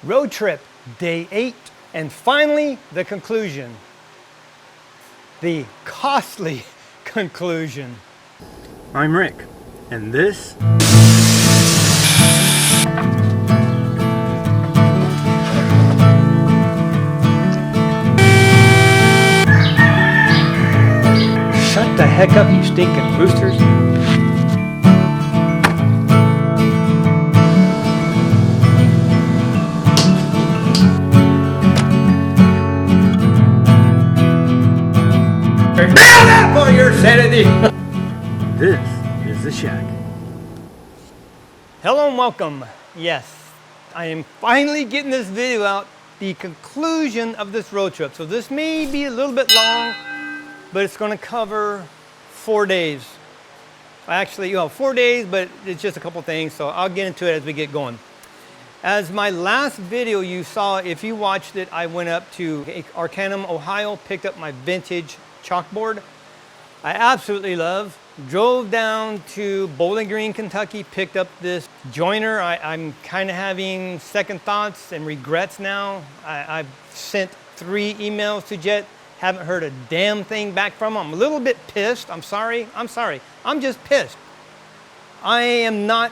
Road trip, day 8, and finally the conclusion. The costly conclusion. I'm Rick, and this shut the heck up, you stinking roosters. Nailed up for your sanity. This is the shack. Hello and welcome. Yes, I am finally getting this video out, the conclusion of this road trip. So this may be a little bit long, but it's going to cover 4 days. Actually, 4 days, but it's just a couple things. So I'll get into it as we get going. As my last video you saw, if you watched it, I went up to Arcanum, Ohio, picked up my vintage chalkboard I absolutely love. Drove down to Bowling Green, Kentucky, picked up this joiner. I'm kind of having second thoughts and regrets now. I've sent 3 emails to Jet, haven't heard a damn thing back from them. I'm a little bit pissed. I'm sorry. I'm just pissed. I am not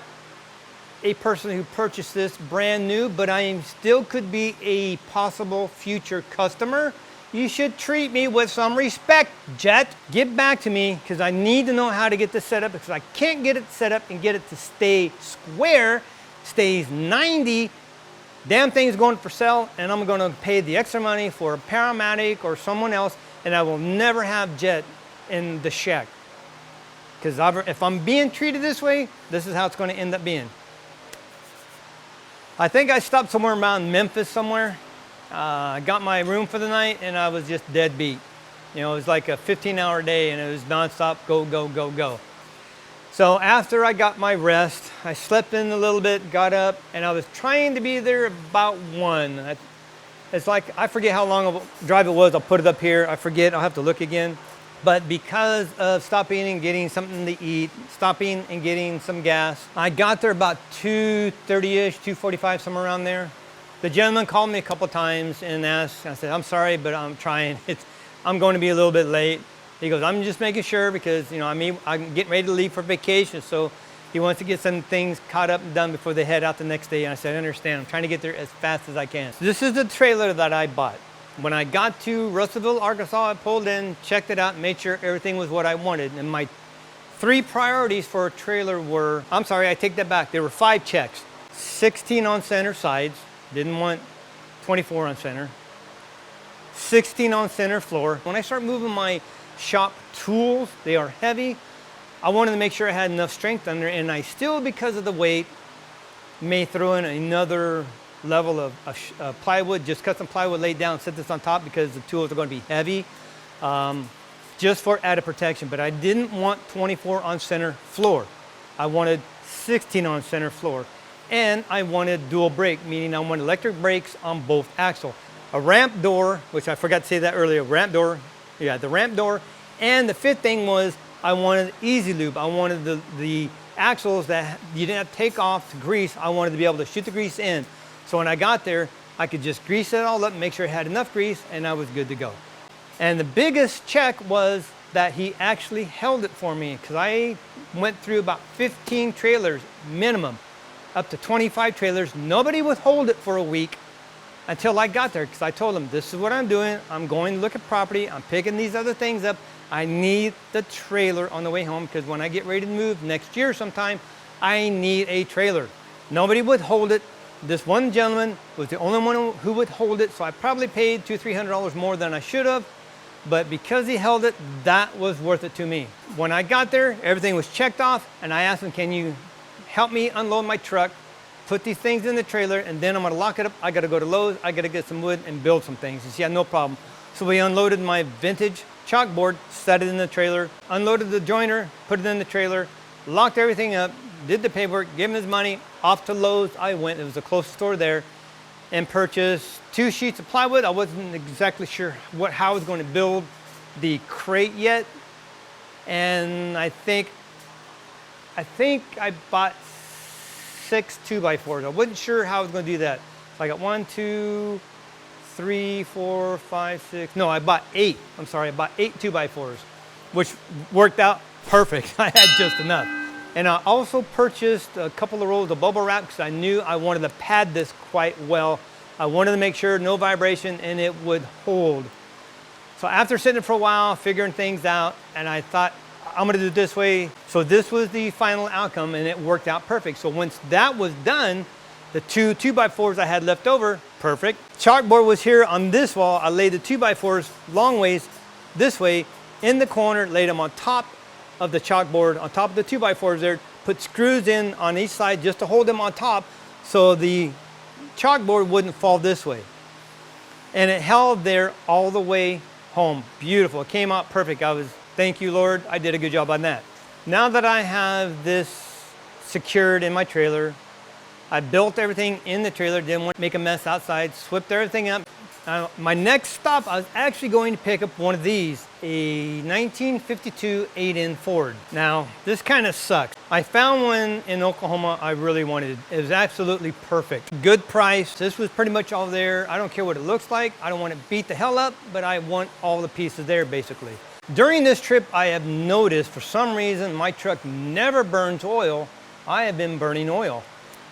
a person who purchased this brand new, but I still could be a possible future customer. You should treat me with some respect, Jet. Get back to me because I need to know how to get this set up because I can't get it set up and get it to stay square. Stays 90. Damn thing's going for sale and I'm going to pay the extra money for a paramedic or someone else and I will never have Jet in the shack. Because if I'm being treated this way, this is how it's going to end up being. I think I stopped somewhere around Memphis somewhere. I got my room for the night and I was just dead beat. You know, it was like a 15-hour day and it was nonstop go, go, go, go. So after I got my rest, I slept in a little bit, got up, and I was trying to be there about 1. It's like, I forget how long of a drive it was. I'll put it up here. I forget. I'll have to look again. But because of stopping and getting something to eat, stopping and getting some gas, I got there about 2:30-ish, 2:45, somewhere around there. The gentleman called me a couple times and asked, I said, I'm sorry, but I'm trying. I'm going to be a little bit late. He goes, I'm just making sure because, I'm getting ready to leave for vacation. So he wants to get some things caught up and done before they head out the next day. And I said, I understand. I'm trying to get there as fast as I can. So this is the trailer that I bought. When I got to Russellville, Arkansas, I pulled in, checked it out, made sure everything was what I wanted. And my 3 priorities for a trailer were, I'm sorry, I take that back. There were 5 checks. 16 on center sides. Didn't want 24 on center. 16 on center floor. When I start moving my shop tools, they are heavy. I wanted to make sure I had enough strength under it, and I still, because of the weight, may throw in another level of plywood, just cut some plywood, lay down, set this on top because the tools are going to be heavy, just for added protection. But I didn't want 24 on center floor. I wanted 16 on center floor. And I wanted dual brake, meaning I wanted electric brakes on both axles. A ramp door, which I forgot to say that earlier, the ramp door. And the 5th thing was I wanted easy lube. I wanted the axles that you didn't have to take off to grease. I wanted to be able to shoot the grease in. So when I got there, I could just grease it all up, make sure it had enough grease, and I was good to go. And the biggest check was that he actually held it for me because I went through about 15 trailers minimum. Up to 25 trailers. Nobody would hold it for a week until I got there because I told them, this is what I'm doing. I'm going to look at property. I'm picking these other things up. I need the trailer on the way home because when I get ready to move next year sometime, I need a trailer. Nobody would hold it. This one gentleman was the only one who would hold it, so I probably paid $200-300 more than I should have. But because he held it, that was worth it to me. When I got there, everything was checked off, and I asked him, can you help me unload my truck, put these things in the trailer, and then I'm gonna lock it up. I gotta go to Lowe's, I gotta get some wood and build some things. He said, yeah, no problem. So we unloaded my vintage chalkboard, set it in the trailer, unloaded the joiner, put it in the trailer, locked everything up, did the paperwork, gave him his money, off to Lowe's I went. It was the closest store there, and purchased 2 sheets of plywood. I wasn't exactly sure how I was going to build the crate yet. And I think I bought 6 2x4s. I wasn't sure how I was going to do that. So I got 1, 2, 3, 4, 5, 6. No, I bought 8. I'm sorry, I bought 8 2x4s, which worked out perfect. I had just enough. And I also purchased a couple of rolls of bubble wrap because I knew I wanted to pad this quite well. I wanted to make sure no vibration and it would hold. So after sitting for a while, figuring things out, and I thought, I'm gonna do it this way. So this was the final outcome and it worked out perfect. So once that was done, the 2 2x4s I had left over, perfect. Chalkboard was here on this wall. I laid the 2x4s long ways this way in the corner, laid them on top of the chalkboard, on top of the 2x4s there, put screws in on each side just to hold them on top so the chalkboard wouldn't fall this way. And it held there all the way home. Beautiful, it came out perfect. Thank you, Lord, I did a good job on that. Now that I have this secured in my trailer, I built everything in the trailer, didn't want to make a mess outside, swept everything up. My next stop, I was actually going to pick up one of these, a 1952 8-in Ford. Now, this kind of sucks. I found one in Oklahoma I really wanted. It was absolutely perfect. Good price. This was pretty much all there. I don't care what it looks like. I don't want to beat the hell up, but I want all the pieces there, basically. During this trip, I have noticed, for some reason, my truck never burns oil. I have been burning oil.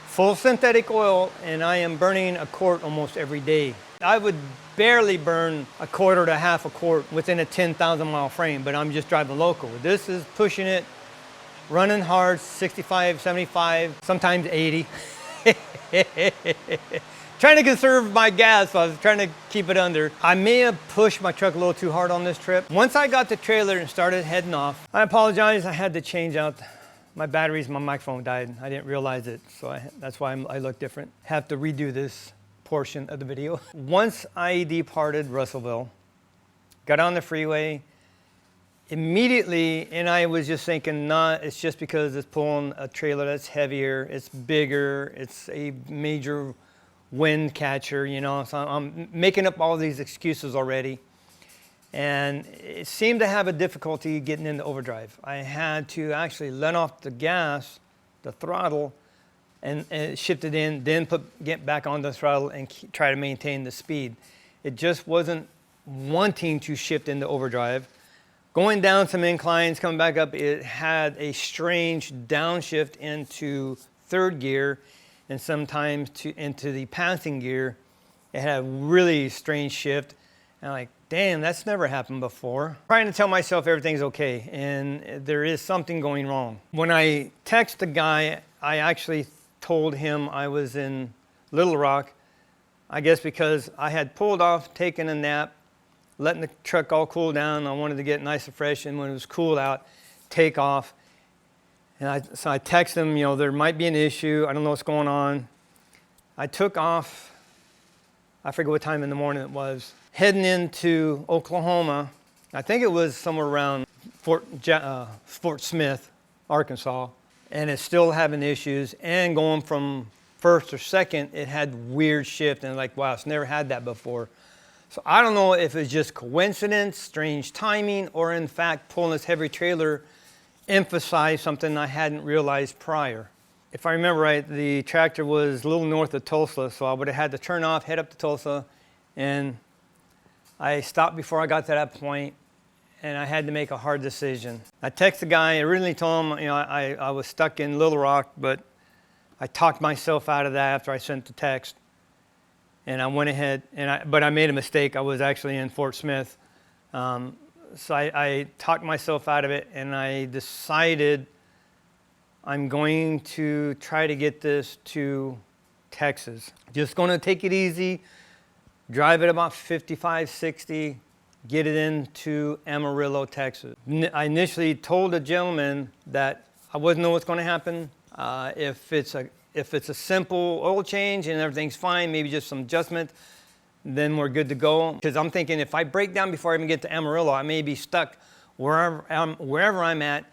Full synthetic oil, and I am burning a quart almost every day. I would barely burn a quarter to half a quart within a 10,000 mile frame, but I'm just driving local. This is pushing it, running hard, 65, 75, sometimes 80. Trying to conserve my gas, so I was trying to keep it under. I may have pushed my truck a little too hard on this trip. Once I got the trailer and started heading off, I apologize, I had to change out my batteries. My microphone died. I didn't realize it, so that's why I look different. Have to redo this portion of the video. Once I departed Russellville, got on the freeway, immediately, and I was just thinking, nah, it's just because it's pulling a trailer that's heavier, it's bigger, it's a major wind catcher, you know, so I'm making up all these excuses already. And it seemed to have a difficulty getting into overdrive. I had to actually let off the gas, the throttle, and shift it in, then get back on the throttle and try to maintain the speed. It just wasn't wanting to shift into overdrive. Going down some inclines, coming back up, it had a strange downshift into third gear and sometimes into the passing gear. It had a really strange shift. And I'm like, damn, that's never happened before. Trying to tell myself everything's okay, and there is something going wrong. When I text the guy, I actually told him I was in Little Rock, I guess because I had pulled off, taken a nap, letting the truck all cool down. I wanted to get nice and fresh, and when it was cool out, take off. And so I texted him, you know, there might be an issue. I don't know what's going on. I took off, I forget what time in the morning it was, heading into Oklahoma. I think it was somewhere around Fort Smith, Arkansas. And it's still having issues, and going from first or second, it had weird shift, and like, wow, it's never had that before. So I don't know if it's just coincidence, strange timing, or in fact, pulling this heavy trailer emphasized something I hadn't realized prior. If I remember right, the tractor was a little north of Tulsa, so I would have had to turn off, head up to Tulsa, and I stopped before I got to that point, and I had to make a hard decision. I texted the guy. I originally told him, you know, I was stuck in Little Rock, but I talked myself out of that after I sent the text. And I went ahead, but I made a mistake. I was actually in Fort Smith. So I talked myself out of it, and I decided I'm going to try to get this to Texas. Just going to take it easy, drive it about 55, 60, get it into Amarillo, Texas. I initially told the gentleman that I wasn't know what's going to happen. If it's a simple oil change and everything's fine, maybe just some adjustment, then we're good to go. Because I'm thinking if I break down before I even get to Amarillo, I may be stuck wherever I'm at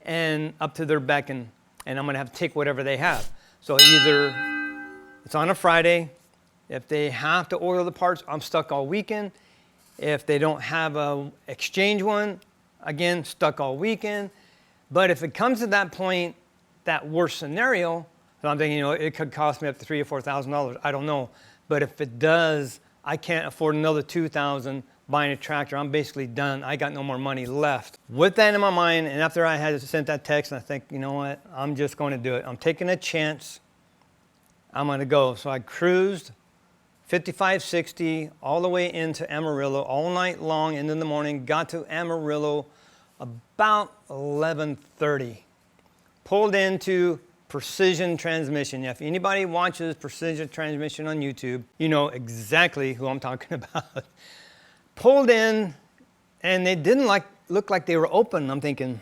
and up to their beck, and I'm going to have to take whatever they have. So either it's on a Friday. If they have to order the parts, I'm stuck all weekend. If they don't have a exchange one, again, stuck all weekend. But if it comes to that point, that worst scenario, so I'm thinking, you know, it could cost me up to $3,000 or $4,000. I don't know. But if it does, I can't afford another $2,000 buying a tractor. I'm basically done. I got no more money left. With that in my mind, and after I had sent that text, and I think, you know what? I'm just going to do it. I'm taking a chance. I'm going to go. So I cruised 55, 60 all the way into Amarillo all night long into the morning. Got to Amarillo about 11:30. Pulled into Precision Transmission. If anybody watches Precision Transmission on YouTube, you know exactly who I'm talking about. Pulled in, and they didn't look like they were open. I'm thinking,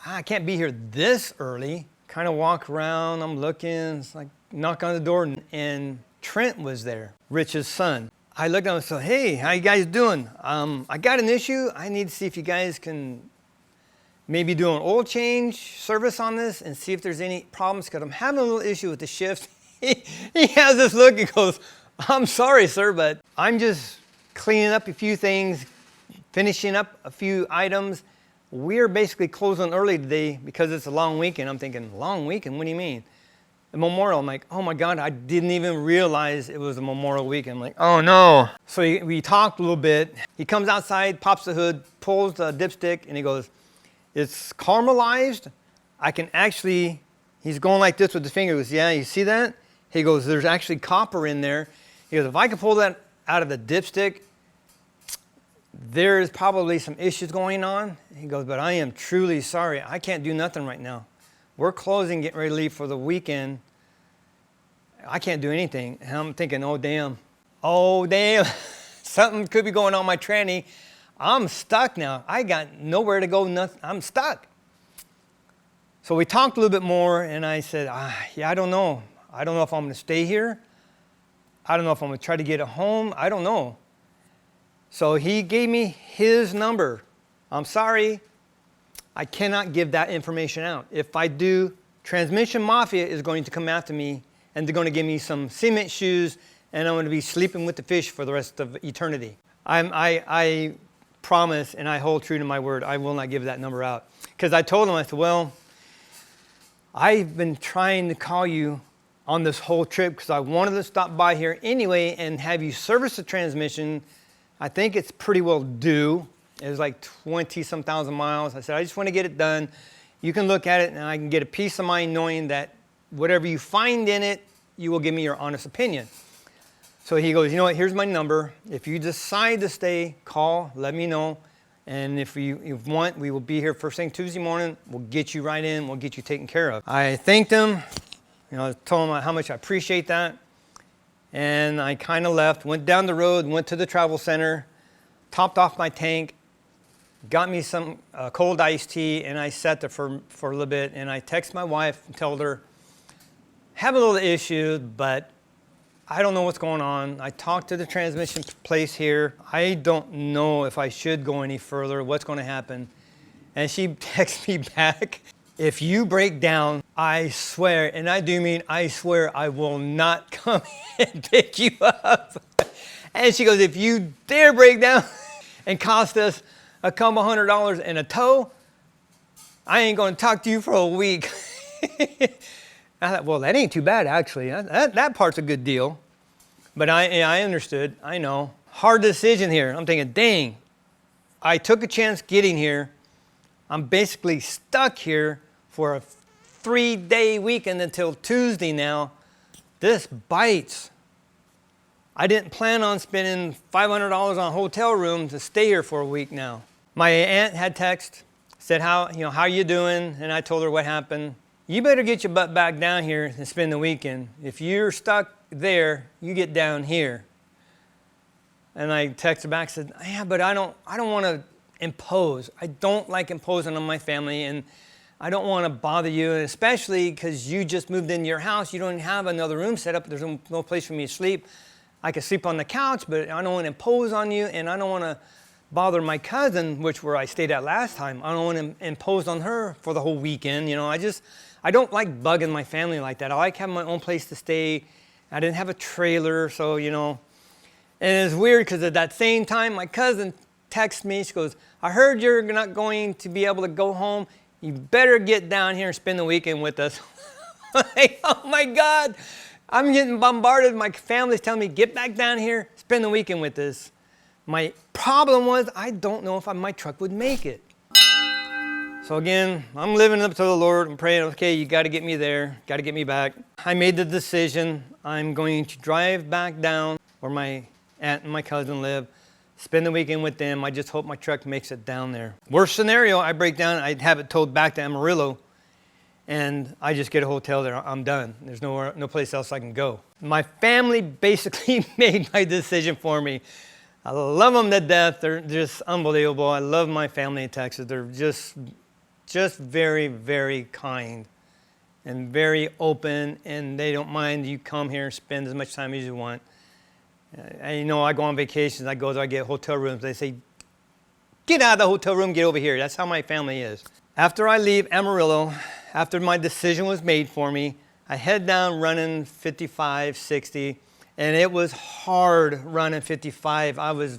I can't be here this early. Kind of walk around, I'm looking, it's like knock on the door, and Trent was there, Rich's son. I looked at him and said, hey, how you guys doing? I got an issue. I need to see if you guys can maybe do an oil change service on this and see if there's any problems, because I'm having a little issue with the shift. He has this look and goes, I'm sorry, sir, but I'm just cleaning up a few things, finishing up a few items. We're basically closing early today because it's a long weekend. I'm thinking, long weekend? What do you mean? The Memorial. I'm like, oh my God, I didn't even realize it was a Memorial weekend. I'm like, oh no. So we talked a little bit. He comes outside, pops the hood, pulls the dipstick, and he goes, it's caramelized. I can actually, he's going like this with his finger. He goes, yeah, you see that? He goes, there's actually copper in there. He goes, if I can pull that out of the dipstick, there's probably some issues going on. He goes, but I am truly sorry. I can't do nothing right now. We're closing, getting ready to leave for the weekend. I can't do anything. And I'm thinking, oh, damn. Oh, damn. Something could be going on my tranny. I'm stuck now. I got nowhere to go. Nothing. I'm stuck. So we talked a little bit more, and I said, yeah, I don't know. I don't know if I'm going to stay here. I don't know if I'm going to try to get it home. I don't know. So he gave me his number. I'm sorry. I cannot give that information out. If I do, Transmission Mafia is going to come after me, and they're going to give me some cement shoes, and I'm going to be sleeping with the fish for the rest of eternity. I promise, and I hold true to my word, I will not give that number out. Because I told him, I said, well, I've been trying to call you on this whole trip because I wanted to stop by here anyway and have you service the transmission. I think it's pretty well due. It was like 20-some thousand miles. I said, I just want to get it done. You can look at it, and I can get a peace of mind knowing that whatever you find in it, you will give me your honest opinion. So he goes, you know what, here's my number. If you decide to stay, call, let me know. And if you want, we will be here first thing Tuesday morning. We'll get you right in. We'll get you taken care of. I thanked him. You know, I told him how much I appreciate that. And I kind of left, went down the road, went to the travel center, topped off my tank, got me some cold iced tea, and I sat there for a little bit. And I texted my wife and told her, have a little issue, but I don't know what's going on. I talked to the transmission place here. I don't know if I should go any further, what's going to happen. And she texts me back, if you break down, I swear, and I do mean I swear, I will not come and pick you up. And she goes, if you dare break down and cost us a couple $100 and a tow, I ain't going to talk to you for a week. I thought, well, that ain't too bad, actually. That part's a good deal. But I understood. I know. Hard decision here. I'm thinking, dang, I took a chance getting here. I'm basically stuck here for a 3-day weekend until Tuesday now. This bites. I didn't plan on spending $500 on a hotel room to stay here for a week now. My aunt had text, said, how you doing? And I told her what happened. You better get your butt back down here and spend the weekend. If you're stuck there, you get down here. And I texted back, said, yeah, but I don't want to impose. I don't like imposing on my family, and I don't want to bother you, and especially because you just moved into your house. You don't have another room set up. There's no place for me to sleep. I could sleep on the couch, but I don't want to impose on you, and I don't want to bother my cousin, where I stayed at last time. I don't want to impose on her for the whole weekend. You know, I don't like bugging my family like that. I like having my own place to stay. I didn't have a trailer, so, you know. And it's weird because at that same time, my cousin texts me. She goes, I heard you're not going to be able to go home. You better get down here and spend the weekend with us. Like, oh, my God. I'm getting bombarded. My family's telling me, get back down here, spend the weekend with us. My problem was, I don't know if my truck would make it. So again, I'm living up to the Lord. I'm praying, okay, you got to get me there, got to get me back. I made the decision. I'm going to drive back down where my aunt and my cousin live, spend the weekend with them. I just hope my truck makes it down there. Worst scenario, I break down, I'd have it towed back to Amarillo, and I just get a hotel there. I'm done. There's no place else I can go. My family basically made my decision for me. I love them to death. They're just unbelievable. I love my family in Texas. They're just very, very kind and very open, and they don't mind you come here and spend as much time as you want. I know I go on vacations, I go there, I get hotel rooms. They say, get out of the hotel room, get over here. That's how my family is. After I leave Amarillo, after my decision was made for me, I head down running 55, 60, and it was hard running 55. I was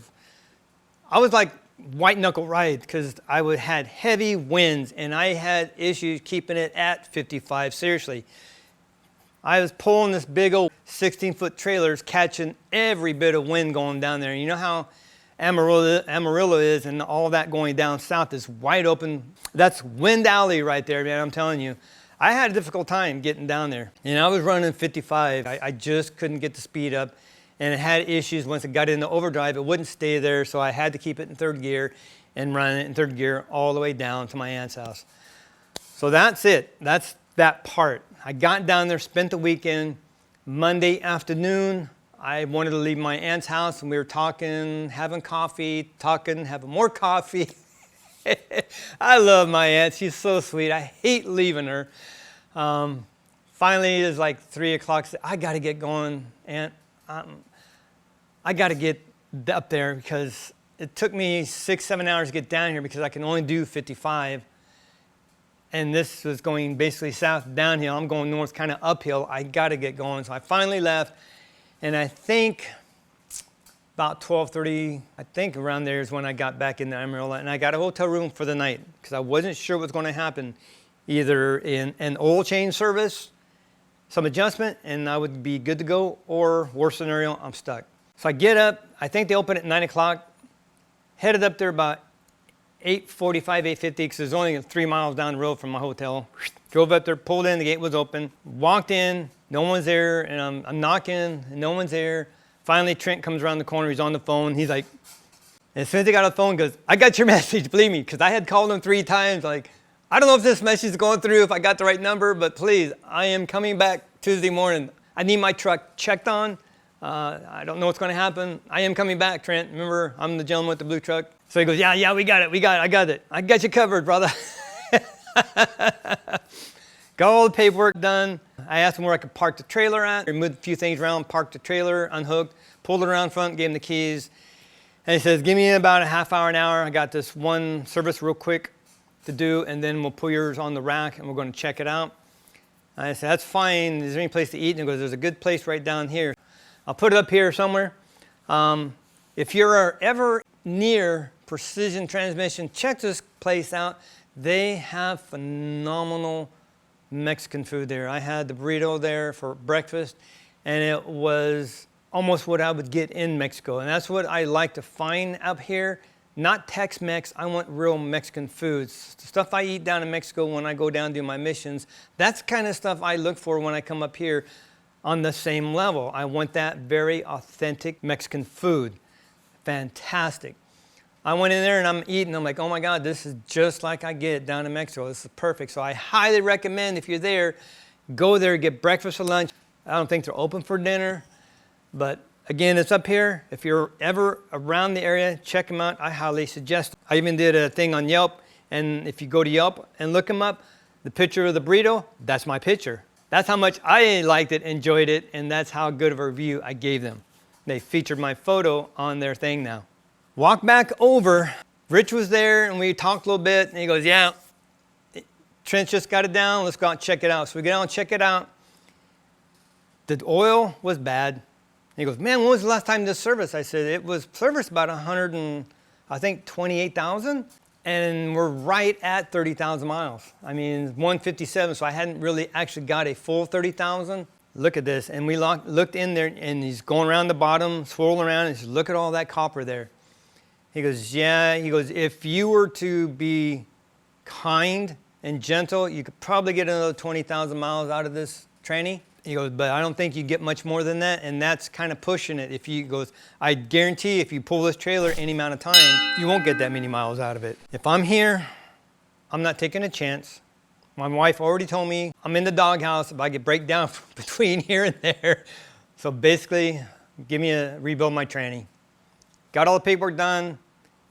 like white knuckle ride because I had heavy winds and I had issues keeping it at 55, seriously. I was pulling this big old 16-foot trailers, catching every bit of wind going down there. You know how Amarillo is, and all that going down south is wide open. That's Wind Alley right there, man, I'm telling you. I had a difficult time getting down there. And I was running 55. I just couldn't get the speed up. And it had issues once it got into overdrive. It wouldn't stay there, so I had to keep it in third gear and run it in third gear all the way down to my aunt's house. So that's it. That's that part. I got down there, spent the weekend. Monday afternoon, I wanted to leave my aunt's house, and we were talking, having coffee, having more coffee. I love my aunt. She's so sweet. I hate leaving her. Finally, it was like 3 o'clock. I got to get going, Aunt. I got to get up there because it took me 6-7 hours to get down here because I can only do 55. And this was going basically south downhill. I'm going north kind of uphill. I got to get going. So I finally left. And I think about 12:30, I think around there is when I got back into Amarillo. And I got a hotel room for the night because I wasn't sure what was going to happen. Either in an oil change service, some adjustment, and I would be good to go, or worst scenario, I'm stuck. So I get up. I think they open at 9 o'clock. Headed up there about 8:45, 8:50, because it's only 3 miles down the road from my hotel. Drove up there, pulled in, the gate was open. Walked in, no one's there, and I'm knocking, and no one's there. Finally, Trent comes around the corner, he's on the phone. He's like, as soon as he got on the phone, he goes, I got your message, believe me, because I had called him 3 times, like, I don't know if this message is going through, if I got the right number, but please, I am coming back Tuesday morning. I need my truck checked on. I don't know what's going to happen. I am coming back, Trent. Remember, I'm the gentleman with the blue truck. So he goes, yeah, we got it. I got it. I got you covered, brother. Got all the paperwork done. I asked him where I could park the trailer at. I moved a few things around, parked the trailer, unhooked, pulled it around front, gave him the keys. And he says, give me about a half hour, an hour. I got this one service real quick to do, and then we'll put yours on the rack, and we're going to check it out. And I said, that's fine. Is there any place to eat? And he goes, there's a good place right down here. I'll put it up here somewhere. If you're ever near Precision Transmission, check this place out. They have phenomenal Mexican food there. I had the burrito there for breakfast, and it was almost what I would get in Mexico. And that's what I like to find up here. Not Tex-Mex, I want real Mexican foods. The stuff I eat down in Mexico when I go down to my missions, that's kind of stuff I look for when I come up here on the same level. I want that very authentic Mexican food. Fantastic. I went in there and I'm eating, I'm like, oh my God, this is just like I get down in Mexico. This is perfect. So I highly recommend if you're there, go there, get breakfast or lunch. I don't think they're open for dinner, but again, it's up here. If you're ever around the area, check them out. I highly suggest it. I even did a thing on Yelp, and if you go to Yelp and look them up, the picture of the burrito, that's my picture. That's how much I liked it, enjoyed it, and that's how good of a review I gave them. They featured my photo on their thing now. Walk back over. Rich was there, and we talked a little bit, and he goes, yeah, Trent just got it down. Let's go out and check it out. So we get out and check it out. The oil was bad. He goes, man, when was the last time this service? I said, it was serviced about 28,000, and we're right at 30,000 miles. I mean, 157, so I hadn't really actually got a full 30,000. look at this. And we looked in there, and he's going around the bottom, swirling around, and he says, look at all that copper there. He goes, yeah. He goes, if you were to be kind and gentle, you could probably get another 20,000 miles out of this tranny. He goes, but I don't think you get much more than that, and that's kind of pushing it. If you goes, I guarantee if you pull this trailer any amount of time, you won't get that many miles out of it. If I'm here, I'm not taking a chance. My wife already told me I'm in the doghouse if I could break down between here and there. So basically, rebuild my tranny. Got all the paperwork done,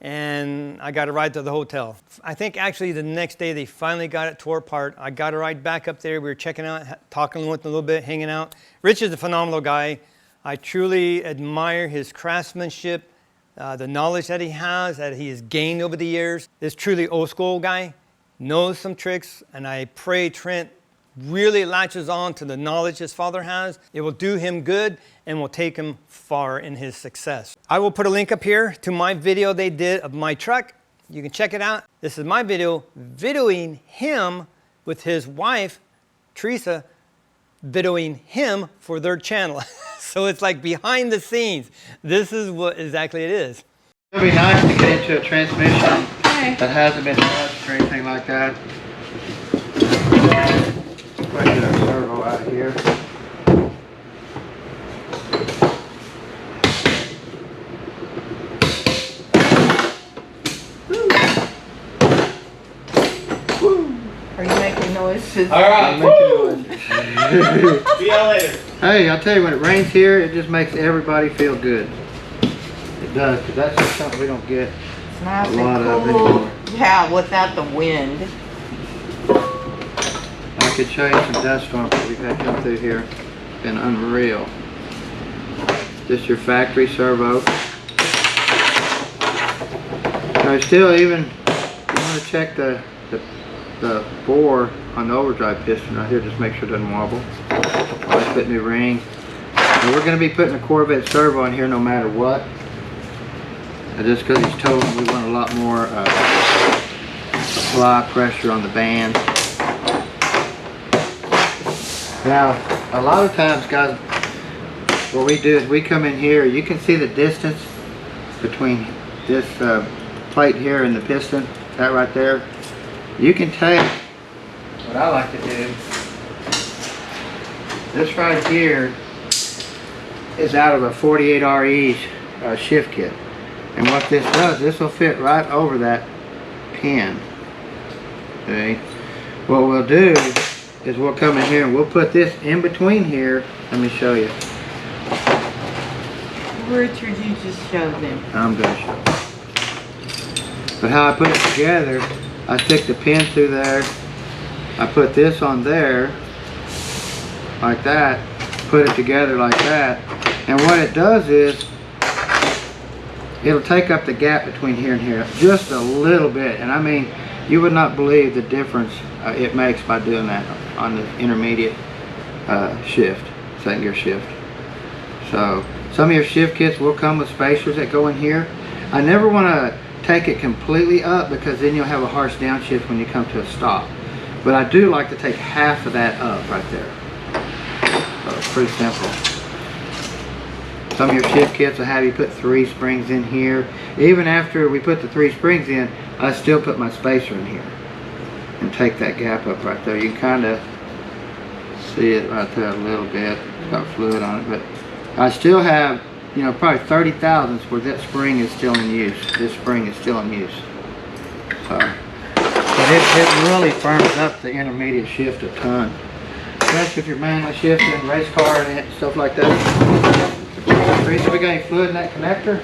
and I got a ride to the hotel. I think actually the next day they finally got it tore apart. I got a ride back up there. We were checking out, talking with him a little bit, hanging out. Rich is a phenomenal guy. I truly admire his craftsmanship, the knowledge that he has gained over the years. This truly old school guy, knows some tricks, and I pray Trent really latches on to the knowledge his father has. It will do him good and will take him far in his success. I will put a link up here to my video they did of my truck. You can check it out. This is my video videoing him with his wife, Teresa, videoing him for their channel. So it's like behind the scenes. This is what exactly it is. It'd be nice to get into a transmission that hasn't been touched or anything like that. Put a servo out here. Are you making noises? All right. See y'all later. Hey, I'll tell you, when it rains here, it just makes everybody feel good. It does, because that's just something we don't get It's nice a lot and of cool. anymore. Yeah, without the wind. I could show you some dust storms that we've had come through here. It's been unreal. Just your factory servo. Now still, even you want to check the bore on the overdrive piston right here, just make sure it doesn't wobble. Always put new ring. Now we're going to be putting a Corvette servo in here no matter what. And just because he's told me we want a lot more supply pressure on the band. Now, a lot of times, guys, what we do is we come in here. You can see the distance between this plate here and the piston, that right there. You can take, what I like to do, this right here is out of a 48 RE shift kit. And what this does, this will fit right over that pin. Okay. What we'll do is we'll come in here and we'll put this in between here. Let me show you. Richard, you just showed them. I'm going to show you. But how I put it together, I stick the pin through there. I put this on there, like that. Put it together like that. And what it does is, it'll take up the gap between here and here just a little bit. And I mean, you would not believe the difference it makes by doing that on the intermediate shift, second gear shift. So some of your shift kits will come with spacers that go in here. I never want to take it completely up because then you'll have a harsh downshift when you come to a stop. But I do like to take half of that up right there. So it's pretty simple. Some of your shift kits will have you put 3 springs in here. Even after we put the 3 springs in, I still put my spacer in here and take that gap up right there. You can kind of see it right there a little bit. It's got fluid on it, but I still have, you know, probably 30 thousandths where that spring is still in use. This spring is still in use. So, but it really firms up the intermediate shift a ton. Especially if you're manually shifting, race car and stuff like that. Teresa, we got any fluid in that connector?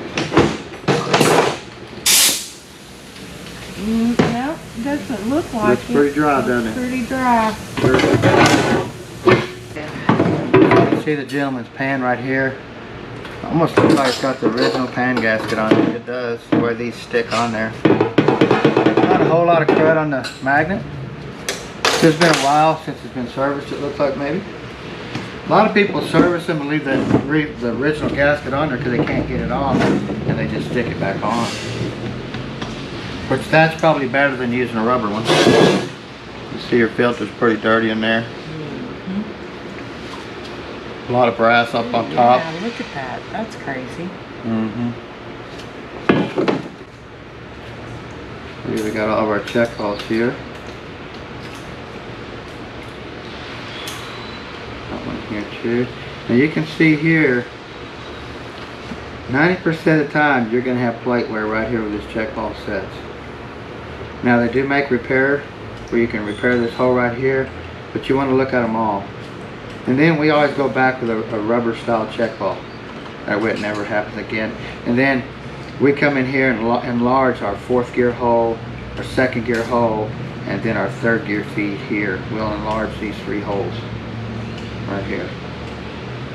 No, doesn't look like It's pretty dry, doesn't it? Pretty dry. You see the gentleman's pan right here? Almost looks like it's got the original pan gasket on it. It does, where these stick on there. Not a whole lot of crud on the magnet. It's been a while since it's been serviced, it looks like maybe. A lot of people service them and leave the original gasket on there because they can't get it off, and they just stick it back on. Which that's probably better than using a rubber one. You see your filter's pretty dirty in there. A lot of brass up on top. Yeah, look at that. That's crazy. Mm-hmm. We got all of our check holes here. Got one here too. Now you can see here, 90% of the time you're going to have plate wear right here where this check hole sets. Now they do make repair where you can repair this hole right here, but you want to look at them all. And then we always go back with a rubber style check hole. That way it never happens again. And then we come in here and enlarge our 4th gear hole, our 2nd gear hole, and then our 3rd gear feed here. We'll enlarge these 3 holes right here.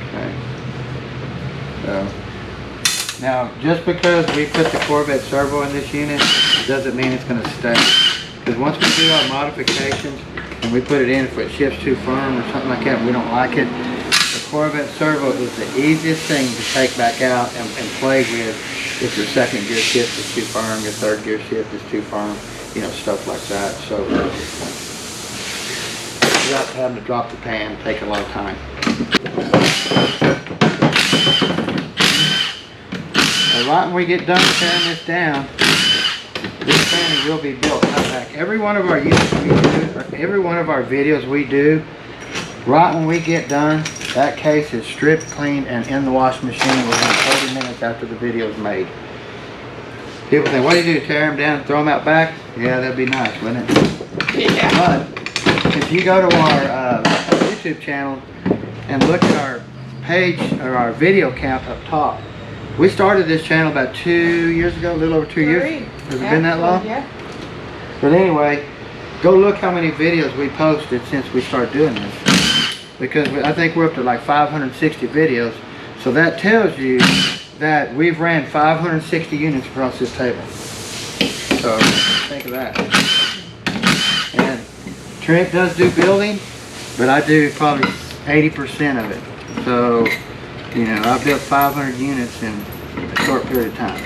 Okay. So now, just because we put the Corvette servo in this unit doesn't mean it's going to stay. Because once we do our modifications and we put it in, if it shifts too firm or something like that, we don't like it, the Corvette servo is the easiest thing to take back out and play with if your 2nd gear shift is too firm, your 3rd gear shift is too firm, you know, stuff like that. So without having to drop the pan, take a lot of time. Right when we get done tearing this down, this fan will be built right back. Every one of our units we do, or every one of our videos we do, right when we get done, that case is stripped, cleaned, and in the washing machine within 30 minutes after the video is made. People think, what do you do, tear them down and throw them out back? Yeah, that'd be nice, wouldn't it? Yeah. But if you go to our YouTube channel and look at our page, or our video count up top, we started this channel about 2 years ago, a little over 2 years. Has it been that long? Yeah. But anyway, go look how many videos we posted since we started doing this. Because I think we're up to like 560 videos. So that tells you that we've ran 560 units across this table. So think of that. And Trent does do building, but I do probably 80% of it. So, you know, I've built 500 units in a short period of time.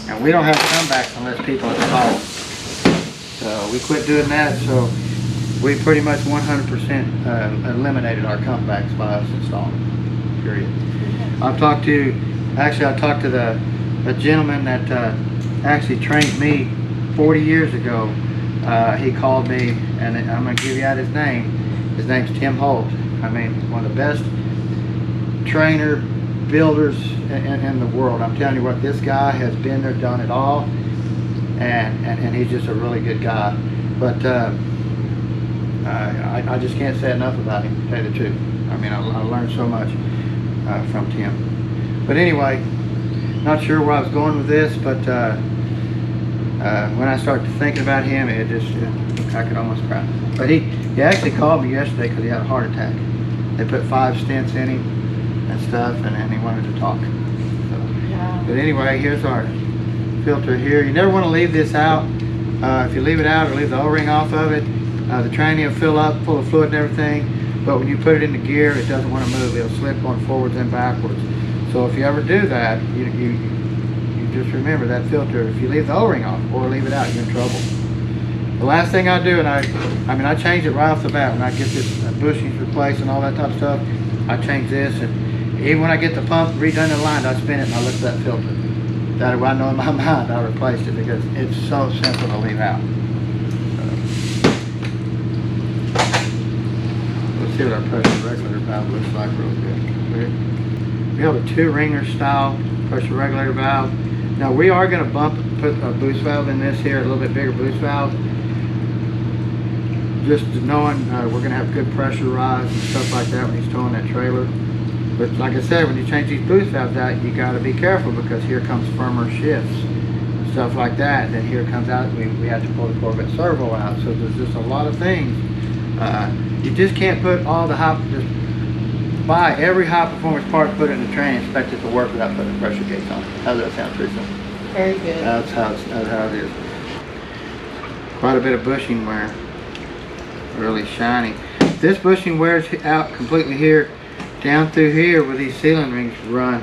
And we don't have comebacks unless people install them. So we quit doing that, so we pretty much 100% eliminated our comebacks by us installing, period. I talked to a gentleman that actually trained me 40 years ago. He called me, and I'm going to give you out his name. His name's Tim Holt. I mean, one of the best trainer builders in the world. I'm telling you what, this guy has been there, done it all, and he's just a really good guy. But I just can't say enough about him, to tell you the truth. I mean, I learned so much from Tim. But anyway, not sure where I was going with this, but when I started thinking about him, I could almost cry. But he actually called me yesterday because he had a heart attack. They put 5 stents in him and stuff, and he wanted to talk. So, Yeah. but anyway, here's our filter here. You never want to leave this out. If you leave it out or leave the O-ring off of it, the tranny will fill up full of fluid and everything, but when you put it into gear, it doesn't want to move. It'll slip on forwards and backwards. So if you ever do that, you just remember that filter. If you leave the O-ring off or leave it out, you're in trouble. The last thing I do, and I change it right off the bat when I get this bushings replaced and all that type of stuff. I change this, and even when I get the pump redone and lined, I spin it and I look at that filter. That way I know in my mind I replaced it, because it's so simple to leave out. Let's see what our pressure regulator valve looks like real good. We have a 2-ringer style pressure regulator valve. Now we are going to put a boost valve in this here, a little bit bigger boost valve. Just knowing we're going to have good pressure rise and stuff like that when he's towing that trailer. But like I said, when you change these boost valves out, you got to be careful, because here comes firmer shifts and stuff like that. And then here comes out, we have to pull the Corvette servo out. So there's just a lot of things. You just can't put all the just buy every high performance part, put it in the train, and expect it to work without putting the pressure gauge on it. How does that sound, Teresa? Very good. That's how it is. Quite a bit of bushing wear. Really shiny. If this bushing wears out completely here, down through here where these sealing rings run,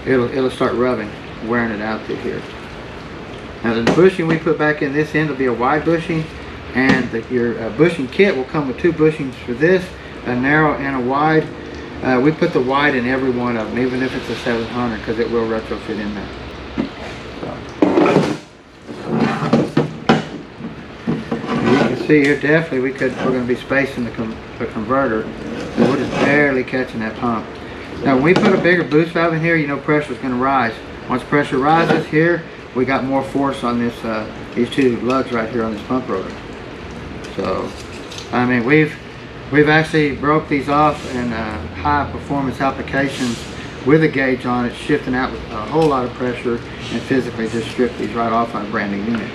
it'll start rubbing, wearing it out through here. Now the bushing we put back in this end will be a wide bushing, and your bushing kit will come with 2 bushings for this, a narrow and a wide. We put the white in every one of them, even if it's a 700, because it will retrofit in there. You can see here, definitely we're going to be spacing the converter. So we're just barely catching that pump. Now when we put a bigger boost valve in here, you know pressure is going to rise. Once pressure rises here, we got more force on this, these two lugs right here on this pump rotor. So, I mean, we've actually broke these off in high performance applications with a gauge on it, shifting out with a whole lot of pressure, and physically just strip these right off on a brand new unit.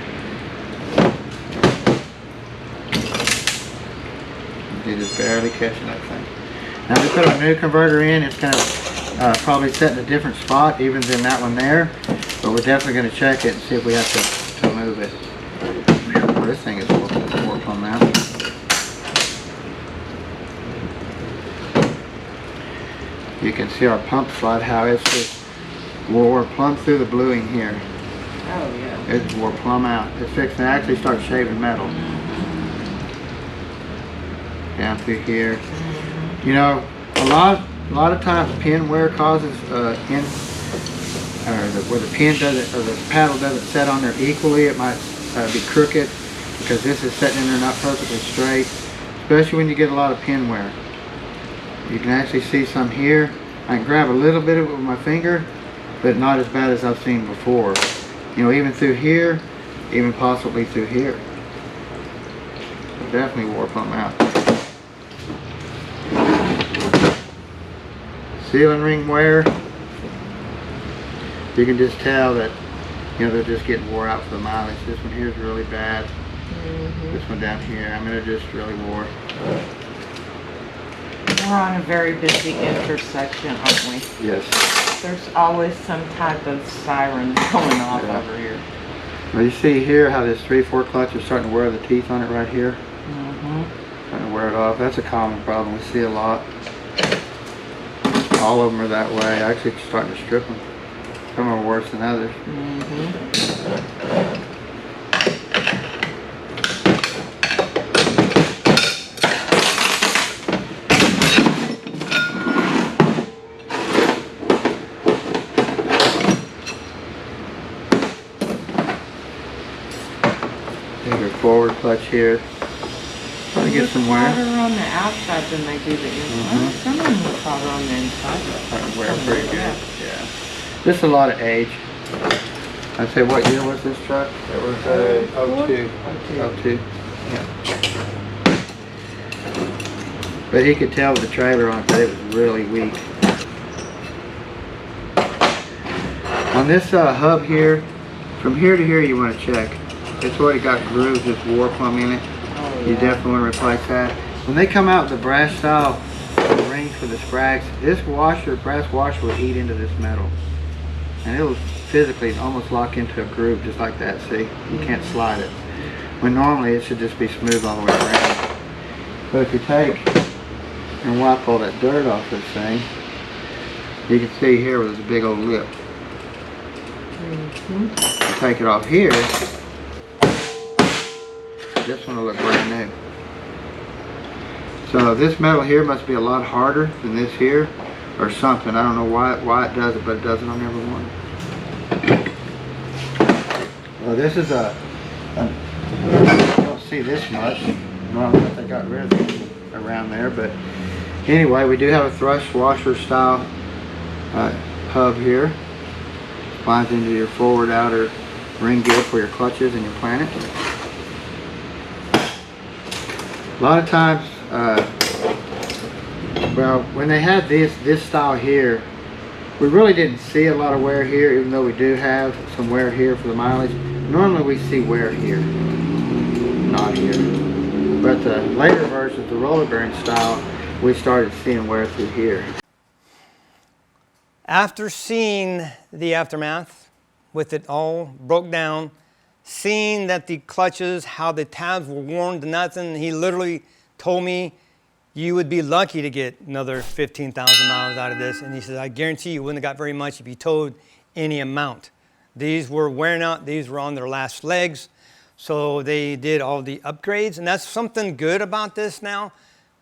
You're just barely catching that thing. Now we put our new converter in, it's going to probably set in a different spot even than that one there, but we're definitely going to check it and see if we have to move it. Well, this thing is warped on that. You can see our pump slide, how it's just wore plumb through the bluing here. Oh yeah. It's wore plumb out. It's fixing to actually start shaving metal. Down through here. You know, a lot of times pin wear causes where the pin doesn't, or the paddle doesn't set on there equally. It might be crooked because this is sitting in there not perfectly straight, especially when you get a lot of pin wear. You can actually see some here. I can grab a little bit of it with my finger, but not as bad as I've seen before. You know, even through here, even possibly through here. So definitely wore plumb out. Sealing ring wear. You can just tell that, you know, they're just getting wore out for the mileage. This one here is really bad. This one down here, I mean, they're just really wore. We're on a very busy intersection, aren't we? Yes. There's always some type of siren going off over here. Well, you see here how this 3/4 clutch is starting to wear the teeth on it right here. Starting to wear it off. That's a common problem. We see a lot. All of them are that way. Actually, starting to strip them. Some are worse than others. Bigger forward clutch here. Trying to get some wear. Hotter on the outside than they do the inside. Some of them look hotter on the inside. Wear pretty good. Yeah. Just a lot of age. I'd say, what year was this truck? It was 02. 02. Yeah. But he could tell with the trailer on it that it was really weak. On this hub here, from here to here you want to check. It's already got grooves, this war plumb in it. You definitely want to replace that. When they come out with the brass style rings for the sprags, this washer, brass washer, will eat into this metal. And it'll physically almost lock into a groove just like that, see? You can't slide it. When normally it should just be smooth all the way around. But if you take and wipe all that dirt off this thing, you can see here where there's a big old lip. Take it off here, this one will look brand new. So this metal here must be a lot harder than this here, or something. I don't know why it does it, but it does it on every one. Well, this is you don't see this much. I don't know if they got rid of it around there, but anyway, we do have a thrust washer style hub here. Slides into your forward outer ring gear for your clutches and your planet. A lot of times, well, when they had this style here, we really didn't see a lot of wear here, even though we do have some wear here for the mileage. Normally we see wear here, not here. But the later versions, the roller bearing style, we started seeing wear through here. After seeing the aftermath, with it all broke down, seeing that the clutches, how the tabs were worn to nothing, he literally told me, you would be lucky to get another 15,000 miles out of this. And he said, I guarantee you wouldn't have got very much if you towed any amount. These were wearing out, these were on their last legs. So they did all the upgrades. And that's something good about this now.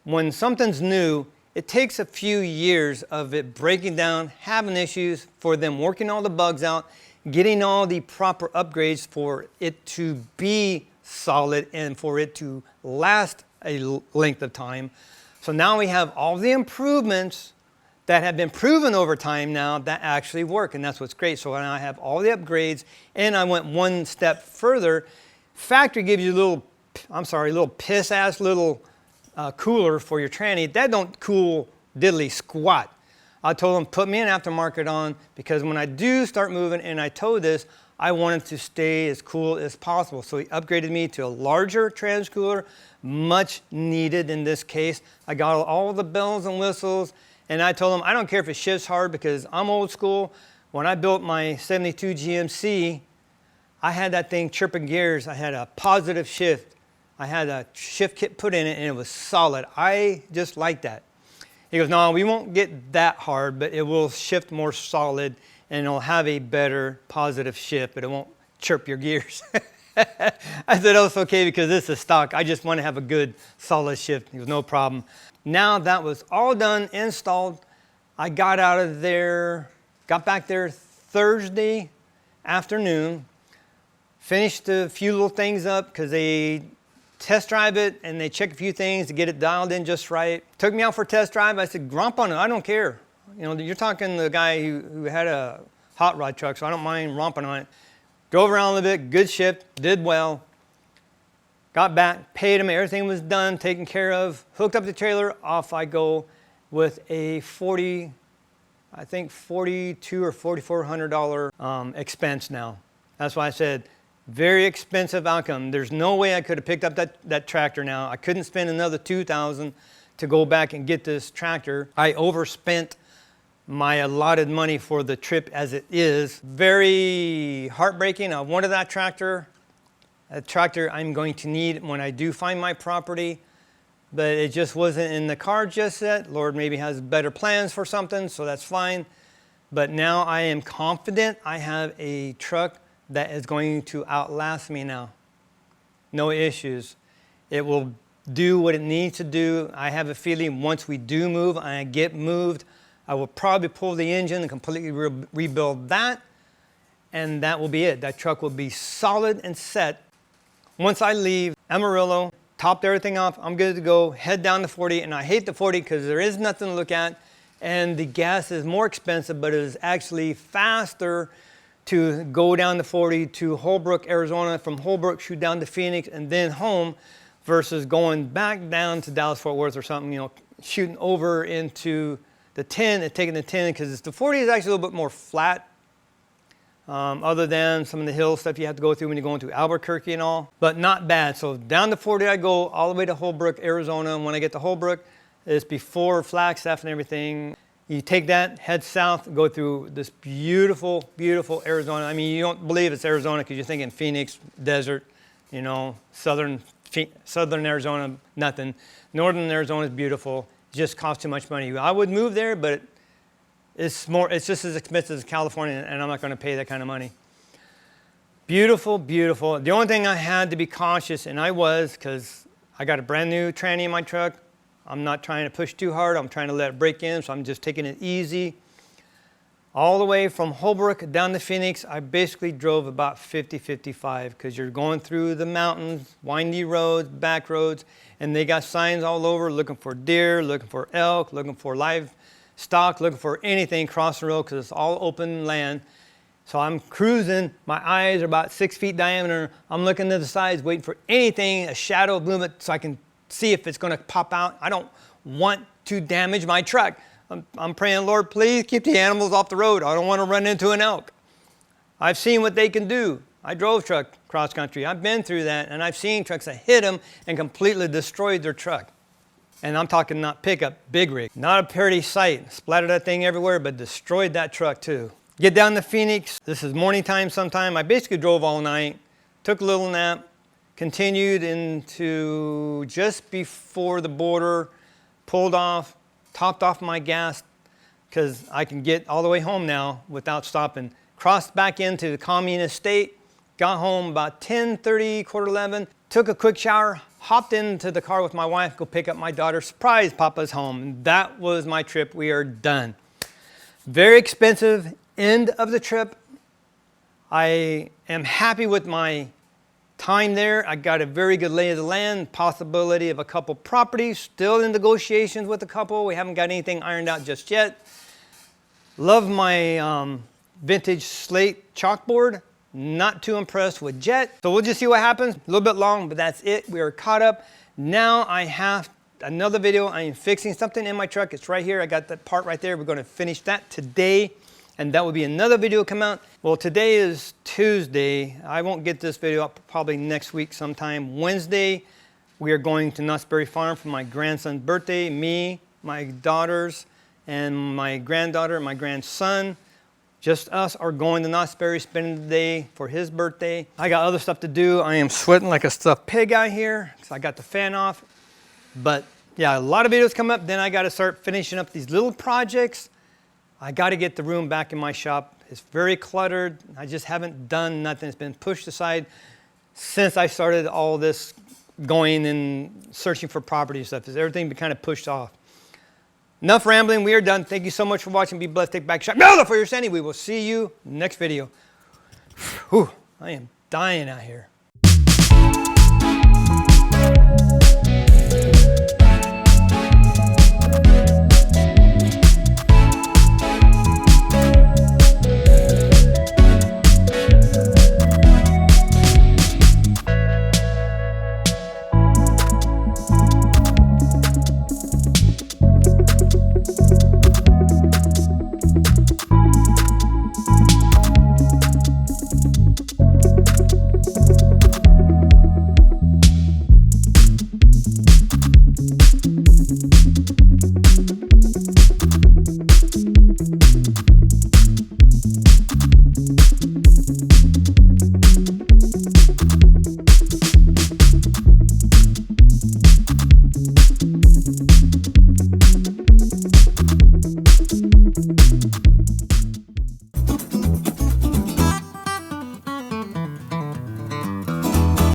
When something's new, it takes a few years of it breaking down, having issues, for them working all the bugs out, getting all the proper upgrades for it to be solid and for it to last a length of time. So now we have all the improvements that have been proven over time now that actually work, and that's what's great. So now I have all the upgrades, and I went one step further. Factory gives you a little piss-ass little cooler for your tranny. That don't cool diddly squat. I told them, put me an aftermarket on, because when I do start moving, and I told this, I wanted to stay as cool as possible. So he upgraded me to a larger trans cooler, much needed in this case. I got all the bells and whistles, and I told him, I don't care if it shifts hard, because I'm old school. When I built my 72 GMC, I had that thing chirping gears. I had a positive shift. I had a shift kit put in it, and it was solid. I just like that. He goes, no, we won't get that hard, but it will shift more solid, and it'll have a better positive shift, but it won't chirp your gears. I said, oh, it's okay, because this is stock. I just want to have a good solid shift. He goes, no problem. Now that was all done, installed, I got out of there, got back there Thursday afternoon, finished a few little things up, because they test drive it and they check a few things to get it dialed in just right. Took me out for a test drive. I said, romp on it, I don't care. You know, you're talking the guy who had a hot rod truck, so I don't mind romping on it. Drove around a little bit, good shift, did well. Got back, paid him, everything was done, taken care of. Hooked up the trailer, off I go with a $42 or $4,400 expense now. That's why I said, very expensive outcome. There's no way I could have picked up that tractor now. I couldn't spend another $2,000 to go back and get this tractor. I overspent my allotted money for the trip as it is. Very heartbreaking. I wanted that tractor. A tractor I'm going to need when I do find my property, but it just wasn't in the cards just yet. Lord maybe has better plans for something, so that's fine. But now I am confident I have a truck that is going to outlast me now. No issues. It will do what it needs to do. I have a feeling once we do move and I get moved, I will probably pull the engine and completely rebuild that, and that will be it. That truck will be solid and set. Once I leave Amarillo, topped everything off, I'm good to go, head down to 40, and I hate the 40 because there is nothing to look at, and the gas is more expensive, but it is actually faster to go down to 40 to Holbrook, Arizona, from Holbrook shoot down to Phoenix and then home, versus going back down to Dallas Fort Worth or something, you know, shooting over into the 10 and taking the 10, because the 40 is actually a little bit more flat, other than some of the hill stuff you have to go through when you're going to Albuquerque and all, but not bad. So down to 40 I go, all the way to Holbrook, Arizona. And when I get to Holbrook, it's before Flagstaff and everything. You take that, head south, go through this beautiful, beautiful Arizona. I mean, you don't believe it's Arizona because you're thinking Phoenix, desert, you know, southern Arizona, nothing. Northern Arizona is beautiful. It just costs too much money. I would move there, but it's just as expensive as California, and I'm not going to pay that kind of money. Beautiful, beautiful. The only thing I had to be cautious, and I was, because I got a brand new tranny in my truck. I'm not trying to push too hard. I'm trying to let it break in, so I'm just taking it easy. All the way from Holbrook down to Phoenix, I basically drove about 50-55, because you're going through the mountains, windy roads, back roads, and they got signs all over looking for deer, looking for elk, looking for livestock, looking for anything crossing the road, because it's all open land. So I'm cruising, my eyes are about 6 feet diameter. I'm looking to the sides, waiting for anything, a shadow movement, so I can see if it's going to pop out. I don't want to damage my truck. I'm praying, Lord, please keep the animals off the road. I don't want to run into an elk. I've seen what they can do. I drove truck cross country. I've been through that, and I've seen trucks that hit them and completely destroyed their truck. And I'm talking not pickup, big rig. Not a pretty sight. Splattered that thing everywhere, but destroyed that truck too. Get down to Phoenix. This is morning time sometime. I basically drove all night, took a little nap, continued into just before the border, pulled off, topped off my gas, because I can get all the way home now without stopping. Crossed back into the communist state, got home about 10:30, quarter 11, took a quick shower, hopped into the car with my wife, go pick up my daughter. Surprise, Papa's home. And that was my trip. We are done. Very expensive end of the trip. I am happy with my time there. I got a very good lay of the land, possibility of a couple properties, still in negotiations with a couple. We haven't got anything ironed out just yet. Love my vintage slate chalkboard. Not too impressed with Jet. So we'll just see what happens. A little bit long, but that's it. We are caught up. Now I have another video. I am fixing something in my truck. It's right here. I got that part right there. We're going to finish that today. And that will be another video come out. Well, today is Tuesday. I won't get this video up probably next week sometime. Wednesday, we are going to Knott's Berry Farm for my grandson's birthday. Me, my daughters, and my granddaughter and my grandson. Just us are going to Knott's Berry, spending the day for his birthday. I got other stuff to do. I am sweating like a stuffed pig out here because I got the fan off. But yeah, a lot of videos come up. Then I got to start finishing up these little projects. I got to get the room back in my shop. It's very cluttered. I just haven't done nothing. It's been pushed aside since I started all this going and searching for property and stuff. Everything been kind of pushed off. Enough rambling. We are done. Thank you so much for watching. Be blessed. Take back shot. No, for your sanity. We will see you next video. Whew, I am dying out here.